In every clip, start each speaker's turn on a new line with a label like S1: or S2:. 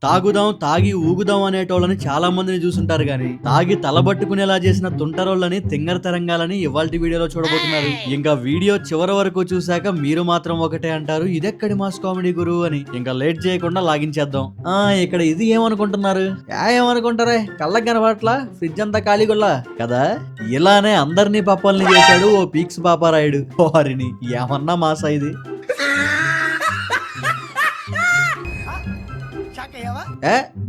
S1: తాగుదాం తాగి ఊగుదాం అనేటోళ్ళని చాలా మందిని చూసుంటారు గాని తాగి తలబట్టుకునేలా చేసిన తుంటరోళ్ళని తింగర తరంగాలని ఇవాల్టి వీడియోలో చూడబోతున్నారు. ఇంకా వీడియో చివరి వరకు చూసాక మీరు మాత్రం ఒకటే అంటారు, ఇదెక్కడి మాస్ కామెడీ గురువు అని. ఇంకా లేట్ చేయకుండా లాగించేద్దాం. ఇక్కడ ఇది ఏమనుకుంటున్నారు? ఏమనుకుంటారే, కళ్ళకి కనపట్లా, ఫ్రిడ్జ్ అంతా ఖాళీగొల్లా కదా. ఇలానే అందరినీ పప్పల్ని చేశాడు ఓ పీక్స్ పాపారాయుడు. వారిని ఏమన్నా మాసా ఇది.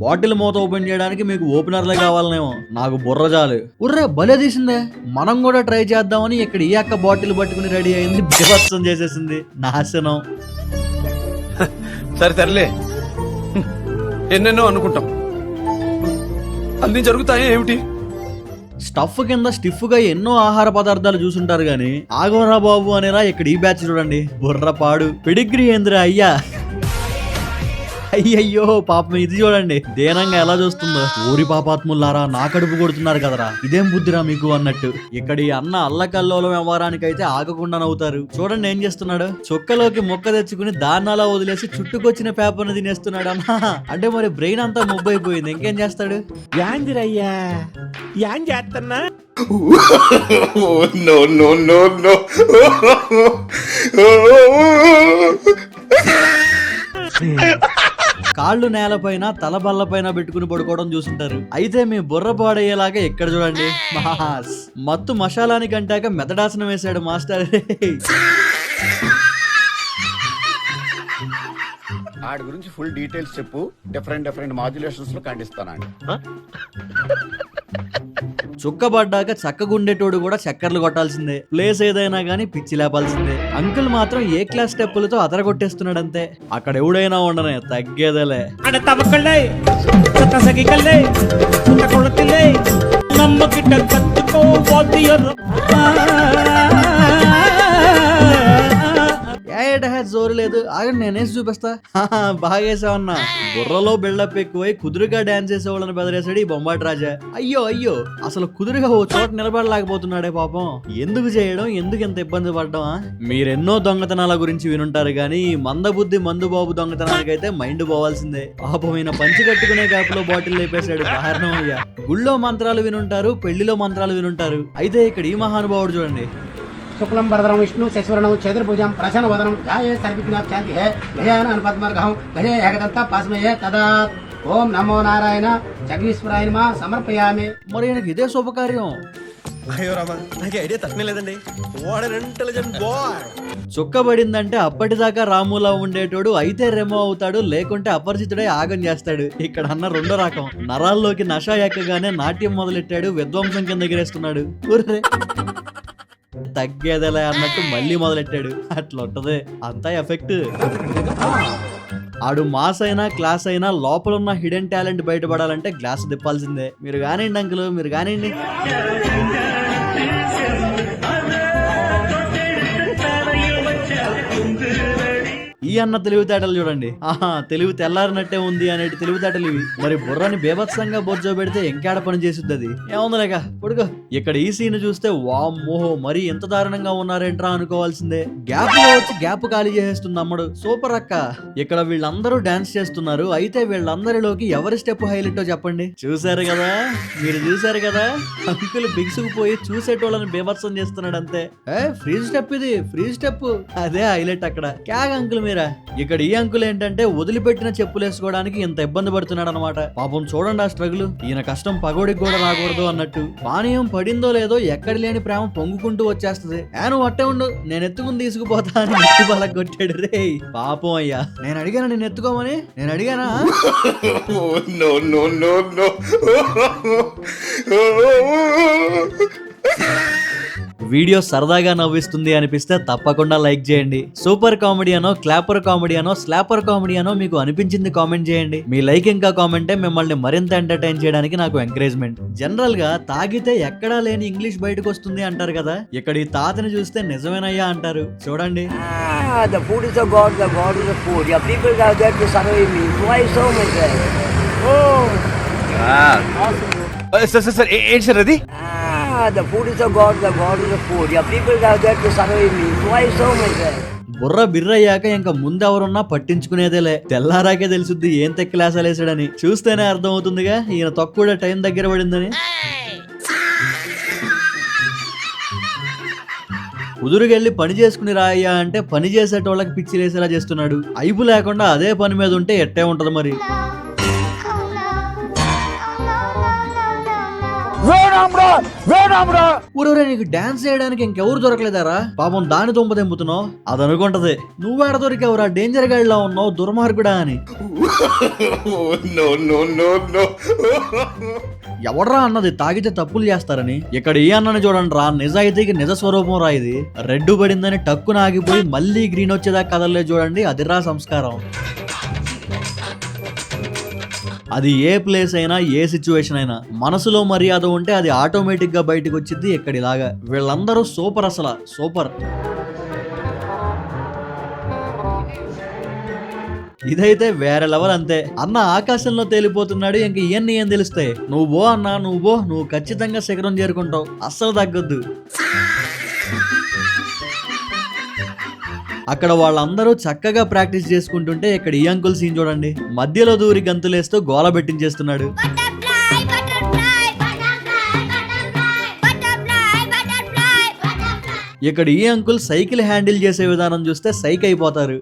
S1: బాటిల్ మూత ఓపెన్ చేయడానికి మీకు ఓపెనర్లే కావాలనేమో, నాకు బుర్ర చాలు. ఉర్రే భలే తీసిందే, మనం కూడా ట్రై చేద్దామని ఇక్కడ ఈ అక్క బాటిల్ పట్టుకుని రెడీ అయింది, బీభత్సం చేసేసింది, నాశనం.
S2: సరే తరలే, ఎన్నెన్నో అనుకుంటాం, అన్ని జరుగుతాయి ఏమిటి?
S1: స్టఫ్ కింద స్టిఫ్ గా ఎన్నో ఆహార పదార్థాలు చూసుంటారు గాని ఆగోరా బాబు అనేరా ఇక్కడ ఈ బ్యాచ్ చూడండి, బుర్రపాడు పిడిగ్రీ ఏంద్రా అయ్యా. అయ్యయ్యో పాపం ఇది చూడండి దేనంగా ఎలా చూస్తుందో. ఊరి పాపాత్ములారా, నా కడుపు కొడుతున్నారు కదరా, ఇదేం బుద్ధిరా మీకు అన్నట్టు. ఇక్కడ ఈ అన్న అల్లకల్లోల వ్యవహారానికైతే ఆగకుండా నవ్వుతారు. చూడండి ఏం చేస్తున్నాడు, చొక్కలోకి మొక్క తెచ్చుకుని దాన్నాలా వదిలేసి చుట్టుకొచ్చిన పేపర్ ని తినేస్తున్నాడు అన్న. అంటే మరి బ్రెయిన్ అంతా ముబ్బైపోయింది, ఇంకేం చేస్తాడు?
S3: యాందిరయ్యా ఏం చేస్తున్నా?
S1: కాళ్ళు నేలపైన తల బల్లపైన పెట్టుకుని పడుకోవడం చూసుంటారు. అయితే మీ బుర్ర పాడయ్యేలాగా ఇక్కడ చూడండి, మాస్ మత్తు మసాలానికి అంటాక మెదడాసనం వేశాడు మాస్టర్.
S4: ఆడి గురించి ఫుల్ డీటెయిల్స్ చెప్పు, డిఫరెంట్ మాడ్యులేషన్స్ లో ఖండిస్తానండి.
S1: చుక్కబడ్డాక చక్కగుండేటోడు కూడా చక్కర్లు కొట్టాల్సిందే, ప్లేస్ ఏదైనా గానీ పిచ్చి లేపాల్సిందే. అంకుల్ మాత్రం ఏ క్లాస్ స్టెప్పులతో అదరగొట్టేస్తున్నాడంతే. అక్కడ ఎవడైనా ఉండనే, తగ్గేదేలే. జోరు లేదు, ఆగండి నేనేసి చూపిస్తా. బాగేసావన్నా. బుర్రలో బిల్డప్ ఎక్కువై కుదురుగా డాన్స్ చేసేవాళ్ళని బెదిరేసాడు ఈ బొంబాటి రాజా. అయ్యో అసలు కుదురుగా ఓ చోట నిలబడలేకపోతున్నాడే పాపం. ఎందుకు చేయడం, ఎందుకు ఎంత ఇబ్బంది పడ్డామా? మీరెన్నో దొంగతనాల గురించి వినుంటారు గానీ మందబుద్ధి మందుబాబు దొంగతనానికైతే మైండ్ పోవాల్సిందే. పాపమైన పంచి కట్టుకునే గ్యాప్ లో బాటిల్ లేపేశాడు, కారణం అయ్యా. గుళ్ళో మంత్రాలు వినుంటారు, పెళ్లిలో మంత్రాలు వినుంటారు. అయితే ఇక్కడ ఈ మహానుభావుడు చూడండి.
S5: शुक्लम वरदरम विष्णु शशिवर्णम चतुर्भुजम प्रसन्न वदनम ध्याये सर्वविघ्नाः शांति है गजानन पद्मनाभं गजे एकदंता पास्मये तदा ओम नमो नारायण जगदीश्वराय नमः समर्पयामि.
S1: మరి ఆయనకి ఇదే శుభకార్యం.
S3: అయ్యో రామా, నాకు ఐడియా తక్కువ లేదండి. What an intelligent boy.
S1: చుక్కబడిందంటే అప్పటిదాకా రాములా ఉండేటోడు అయితే రెమో అవుతాడు, లేకుంటే అపరిచితుడే ఆగం చేస్తాడు. ఇక్కడ అన్న రెండో రకం. నరాల్లోకి నషా ఎక్కగానే నాట్యం మొదలెట్టాడు, విధ్వంసం కింద ఎగిరేస్తున్నాడు. తగ్గేదలే అన్నట్టు మళ్ళీ మొదలెట్టాడు. అట్లా ఉంటది అంతా ఎఫెక్ట్. ఆడు మాస్ అయినా క్లాస్ అయినా లోపల ఉన్న హిడెన్ టాలెంట్ బయటపడాలంటే గ్లాస్ తిప్పాల్సిందే. మీరు కానివ్వండి అంకుల్, మీరు కానివ్వండి. ఈ అన్న తెలివితేటలు చూడండి. తెలివి తెల్లారినట్టే ఉంది అనేటి తెలివితేటలు ఇవి. మరి బుర్రని బేభత్సంగా బొజ్జో పెడితే ఎంకాడ పని చేసిద్ది. ఏముందలేక పడుకో. ఇక్కడ ఈ సీన్ చూస్తే వామ్మో మరి ఎంత దారుణంగా ఉన్నారేంట్రా అనుకోవాల్సిందే. గ్యాప్ లో వచ్చి గ్యాప్ ఖాళీ చేసేస్తుంది అమ్మడు. సూపర్ అక్క. ఇక్కడ వీళ్ళందరూ డాన్స్ చేస్తున్నారు. అయితే వీళ్ళందరిలోకి ఎవరి స్టెప్ హైలైట్ చెప్పండి. చూసారు కదా, మీరు చూసారు కదా, అంకుల్ బిగుసుకుపోయి చూసేటోళ్ళని బేభత్సం చేస్తున్నాడు అంతే. ఫ్రీ స్టెప్ ఇది, ఫ్రీ స్టెప్, అదే హైలైట్ అక్కడ. క్యాగ్ అంకుల్ మీరా. ఇక్కడ ఈ అంకుల్ ఏంటంటే వదిలిపెట్టిన చెప్పులు వేసుకోవడానికి ఎంత ఇబ్బంది పడుతున్నాడు అనమాట. పాపం చూడండి ఆ స్ట్రగుల్. ఈయన కష్టం పగోడికి కూడా రాకూడదు అన్నట్టు. పానీయం పడిందో లేదో ఎక్కడ లేని ప్రేమ పొంగుకుంటూ వచ్చేస్తుంది. నువ్వు అట్టే ఉండు, నేను ఎత్తుకుని తీసుకుపోతా అని నెత్తి బల కొట్టాడు రే. పాపం అయ్యా, నేను అడిగానా నేను ఎత్తుకోమని? నేను అడిగానా? వీడియో సరదాగా నవ్విస్తుంది అనిపిస్తే తప్పకుండా లైక్ చేయండి. సూపర్ కామెడీ అనో, క్లాపర్ కామెడీ అనో, స్లాపర్ కామెడీ అనో మీకు అనిపించింది కామెంట్ చేయండి. మీ లైక్ ఇంకా కామెంటే మిమ్మల్ని మరింత ఎంటర్టైన్ చేయడానికి నాకు ఎంకరేజ్మెంట్. జనరల్ గా తాగితే ఎక్కడా లేని ఇంగ్లీష్ బయటకు వస్తుంది అంటారు కదా, ఇక్కడ ఈ తాతని చూస్తే నిజమేనయ్యా అంటారు. చూడండి.
S6: The food is the God is the food. Yeah, people are there to survive me. Why so much? Awesome.
S2: Sir ఏంటి సార్ అది?
S6: The food is the God is the food. Yeah, people are there to survive me. Why so much?
S1: బుర్ర బిర్రయ్యాక ఇంకా ముందెవరున్నా పట్టించుకునేదేలే. తెల్లారాకే తెలుసుద్ది ఏం తెక్కలేసలేసాడని. చూస్తేనే అర్థం అవుతుందిగా ఈయన తక్కువ time దగ్గర పడిందని. కుదురుకెళ్ళి పని చేసుకుని రాయ్యా అంటే పని చేసేటోళ్ళకి పిచ్చిలేసేలా చేస్తున్నాడు. అయిపు లేకుండా అదే పని మీద ఉంటే ఎట్టే ఉంటది మరి. ఊరూరే నీకు డాన్స్ చేయడానికి ఇంకెవరు దొరకలేదారా? పాపం దాని దుంప తెంపుతున్నావు. అది అనుకుంటది నువ్వేడ దొరికావురా డేంజర్ గాడిలా ఉన్నావు దుర్మార్గుడా అని. ఎవడ్రా అన్నది తాగితే తప్పులు చేస్తారని. ఇక్కడ ఈ అన్నని చూడండి రా, నిజాయితీకి నిజ స్వరూపం రా ఇది. రెడ్ పడిందని టక్కున ఆగిపోయి మళ్ళీ గ్రీన్ వచ్చేదాకా కదలలే చూడండి, అదిరా సంస్కారం. అది ఏ ప్లేస్ అయినా ఏ సిచ్యువేషన్ అయినా మనసులో మర్యాద ఉంటే అది ఆటోమేటిక్ గా బయటకు వచ్చింది. ఇక్కడిలాగా వీళ్ళందరూ సూపర్, అసలు సూపర్. ఇదైతే వేరే లెవెల్ అంతే. అన్న ఆకాశంలో తేలిపోతున్నాడు, ఇంక ఇవన్నీ ఏం తెలుస్తాయి. నువ్వు పో అన్నా, నువ్వు ఖచ్చితంగా శిఖరం చేరుకుంటావు, అస్సలు తగ్గొద్దు. అక్కడ వాళ్ళందరూ చక్కగా ప్రాక్టీస్ చేసుకుంటుంటే ఇక్కడ ఈ అంకుల్ సీన్ చూడండి. మధ్యలో దూరి గంతులేస్తూ గోల పెట్టించేస్తున్నాడు. ఇక్కడ ఈ అంకుల్ సైకిల్ హ్యాండిల్ చేసే విధానం చూస్తే సైక్ అయిపోతారు.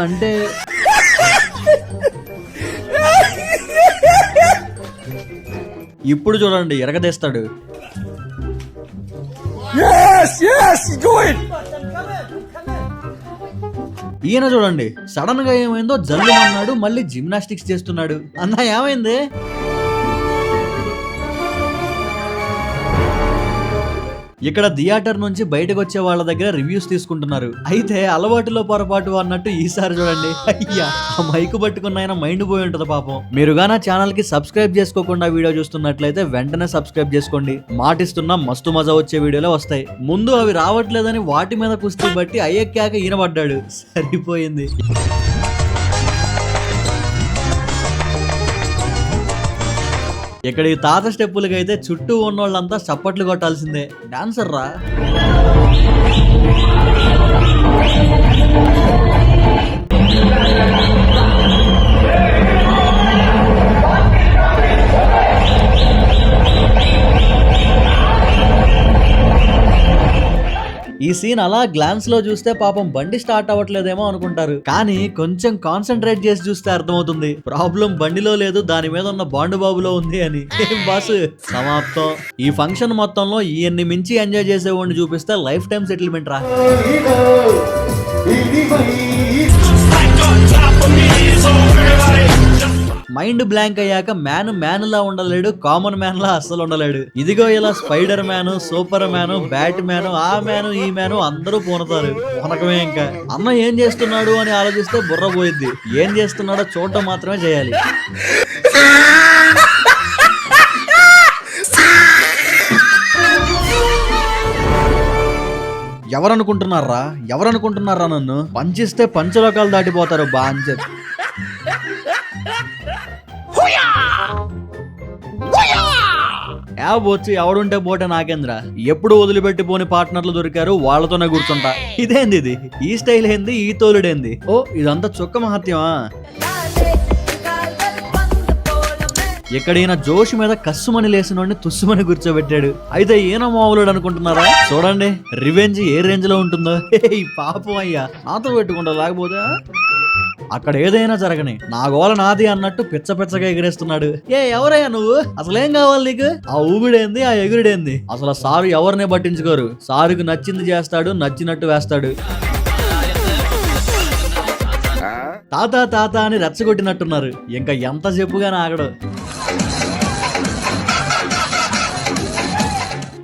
S1: అంటే ఇప్పుడు చూడండి ఎరగదేస్తాడు. ఈయన చూడండి సడన్ గా ఏమైందో జల్లు అన్నాడు, మళ్ళీ జిమ్నాస్టిక్స్ చేస్తున్నాడు. అన్న ఏమైంది? ఇక్కడ థియేటర్ నుంచి బయటకు వచ్చే వాళ్ళ దగ్గర రివ్యూస్ తీసుకుంటున్నారు. అయితే అలవాటులో పొరపాటు అన్నట్టు ఈసారి చూడండి, అయ్యా ఆ మైకు పట్టుకున్న ఆయన మైండ్ పోయి ఉంటది పాపం. మీరుగానా ఛానల్ కి సబ్స్క్రైబ్ చేసుకోకుండా వీడియో చూస్తున్నట్లయితే వెంటనే సబ్స్క్రైబ్ చేసుకోండి. మాటిస్తున్నా మస్తు మజా వచ్చే వీడియోలో వస్తాయి. ముందు అవి రావట్లేదని వాటి మీద కుస్తీ బట్టి అయ్యక్కాక ఈయన పడ్డాడు. సరిపోయింది. ఇక్కడ ఈ తాత స్టెప్పులకైతే చుట్టూ ఉన్నోళ్ళంతా చప్పట్లు కొట్టాల్సిందే. డాన్సర్ రా. ఈ సీన్ అలా గ్లాన్స్ లో చూస్తే పాపం బండి స్టార్ట్ అవ్వట్లేదేమో అనుకుంటారు, కానీ కొంచెం కాన్సన్ట్రేట్ చేసి చూస్తే అర్థమవుతుంది ప్రాబ్లం బండిలో లేదు, దాని మీద ఉన్న బాండు బాబులో ఉంది అని. బాసు సమాప్తం. ఈ ఫంక్షన్ మొత్తంలో ఈయన్ని మించి ఎంజాయ్ చేసేవాడిని చూపిస్తే లైఫ్ టైం సెటిల్మెంట్ రా. మైండ్ బ్లాంక్ అయ్యాక మ్యాన్ లా ఉండలేడు, కామన్ మ్యాన్ లా అస్సలు ఉండలేడు. ఇదిగో ఇలా spider man, super man, bat man, ఆ మ్యాన్ ఈ మ్యాన్ అందరూ పూనతారు. పూనకమే. ఇంకా అన్న ఏం చేస్తున్నాడు అని ఆలోచిస్తే బుర్ర పోయిద్ది. ఏం చేస్తున్నాడో చూడటం మాత్రమే చేయాలి. ఎవరనుకుంటున్నారా నన్ను? పంచిస్తే పంచలోకాలు దాటిపోతారు బాంజర్. వచ్చి ఎవడుంటే పోటే నాకేంద్ర. ఎప్పుడు వదిలిపెట్టిపోని పార్ట్నర్లు దొరికారు, వాళ్ళతోనే కూర్చుంటా. ఇదేంది ఇది? ఈ స్టైల్ ఏంది? ఈ తోలుడేంది? ఓ ఇదంతా చుక్క మహత్యమా? ఇక్కడ ఈయన జోష్ మీద కస్సుమని లేసినోడిని తుస్సుమని కూర్చోబెట్టాడు. అయితే ఈయన మామూలుడు అనుకుంటున్నారా? చూడండి రివెంజ్ ఏ రేంజ్ లో ఉంటుందో. పాపం అయ్యా నాతో పెట్టుకుంటా, లేకపోతే అక్కడ ఏదైనా జరగని నా గోల నాది అన్నట్టు పిచ్చగా ఎగిరేస్తున్నాడు. ఎవరయ్యా నువ్వు? అసలేం కావాలి నీకు? ఆ ఊగుడేంది, ఆ ఎగురుడేంది? అసలు సారు ఎవరినే పట్టించుకోరు. సారుకు నచ్చింది చేస్తాడు, నచ్చినట్టు వేస్తాడు. తాత అని రెచ్చగొట్టినట్టున్నారు. ఇంకా ఎంత చెప్పుగానే ఆగడు.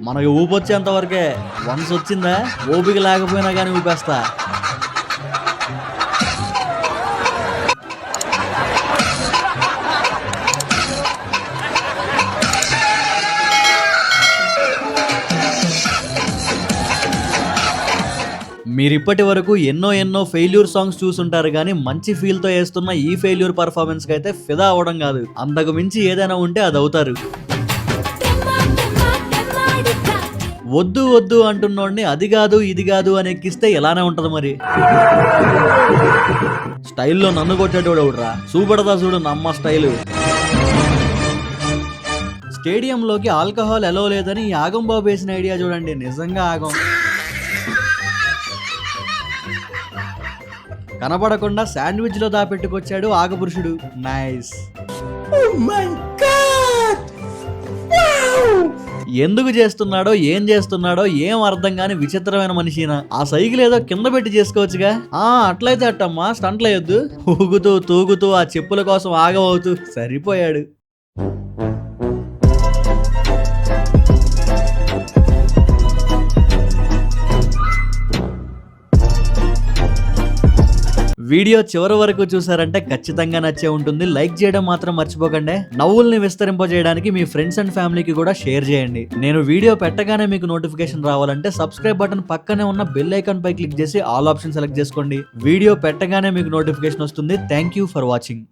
S1: మనకి ఊపొచ్చేంత వరకే. వన్స్ వచ్చిందా ఓపిక లేకపోయినా కానీ ఊపేస్తా. మీరు ఇప్పటి వరకు ఎన్నో ఫెయిల్యూర్ సాంగ్స్ చూసుంటారు కానీ మంచి ఫీల్ తో వేస్తున్న ఈ ఫెయిల్యూర్ పర్ఫార్మెన్స్ కి అయితే ఫిదా అవడం కాదు, అంతకు మించి ఏదైనా ఉంటే అది అవుతారు. వద్దు వద్దు అంటున్నోడిని అది కాదు ఇది కాదు అని ఎక్కిస్తే ఎలానే ఉంటది మరి. స్టైల్లో నన్ను కొట్టేటోడు ఎవడురా, చూపడదా చూడు నమ్మ స్టైలు. స్టేడియంలోకి ఆల్కహాల్ ఎలో లేదని ఈ ఆగం బాబు వేసిన ఐడియా చూడండి, నిజంగా ఆగం. కనపడకుండా శాండ్విచ్ లో దాపెట్టుకొచ్చాడు ఆగపురుషుడు. నైస్. ఎందుకు చేస్తున్నాడో ఏం చేస్తున్నాడో ఏం అర్థం కాని విచిత్రమైన మనిషినా. ఆ సైకిల్ ఏదో కింద పెట్టి చేసుకోవచ్చుగా. అట్లయితే అట్టమ్మా స్టంట్లు వేయొద్దు. ఊగుతూ తూగుతూ ఆ చెప్పుల కోసం ఆగమవుతూ సరిపోయాడు. వీడియో చివరి వరకు చూసారంటే ఖచ్చితంగా నచ్చే ఉంటుంది. లైక్ చేయడం మాత్రం మర్చిపోకండి. నవ్వుల్ని విస్తరింపజేయడానికి మీ ఫ్రెండ్స్ అండ్ ఫ్యామిలీకి కూడా షేర్ చేయండి. నేను వీడియో పెట్టగానే మీకు నోటిఫికేషన్ రావాలంటే సబ్స్క్రైబ్ బటన్ పక్కనే ఉన్న బెల్ ఐకాన్ పై క్లిక్ చేసి ఆల్ ఆప్షన్ సెలెక్ట్ చేసుకోండి. వీడియో పెట్టగానే మీకు నోటిఫికేషన్ వస్తుంది. Thank you for watching.